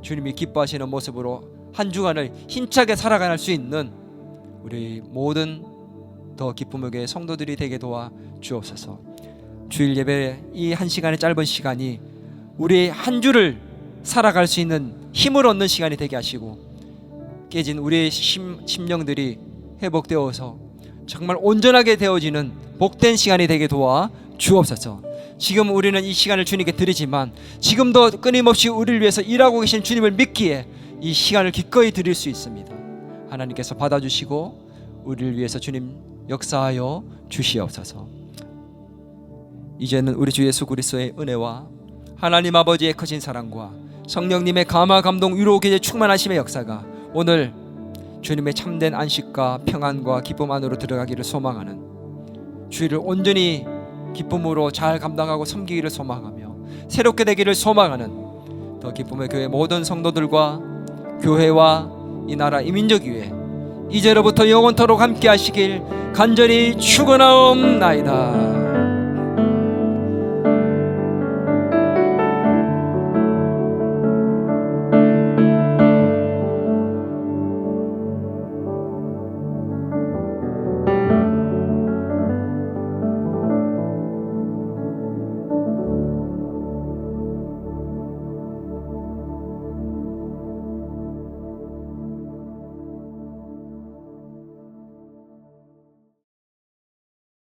주님이 기뻐하시는 모습으로 한 주간을 힘차게 살아갈 수 있는 우리 모든 더 기쁨의 교회 성도들이 되게 도와 주옵소서. 주일 예배 이 한 시간의 짧은 시간이 우리 한 주를 살아갈 수 있는 힘을 얻는 시간이 되게 하시고 깨진 우리의 심령들이 회복되어서 정말 온전하게 되어지는 복된 시간이 되게 도와 주옵소서. 지금 우리는 이 시간을 주님께 드리지만 지금도 끊임없이 우리를 위해서 일하고 계신 주님을 믿기에 이 시간을 기꺼이 드릴 수 있습니다. 하나님께서 받아주시고 우리를 위해서 주님 역사하여 주시옵소서. 이제는 우리 주 예수 그리스도의 은혜와 하나님 아버지의 크신 사랑과 성령님의 감화 감동 위로 계제 충만하심의 역사가 오늘 주님의 참된 안식과 평안과 기쁨 안으로 들어가기를 소망하는, 주일을 온전히 기쁨으로 잘 감당하고 섬기기를 소망하며 새롭게 되기를 소망하는 더 기쁨의 교회 모든 성도들과 교회와 이 나라 이 민족 위에 이제로부터 영원토록 함께 하시길 간절히 축원하옵나이다.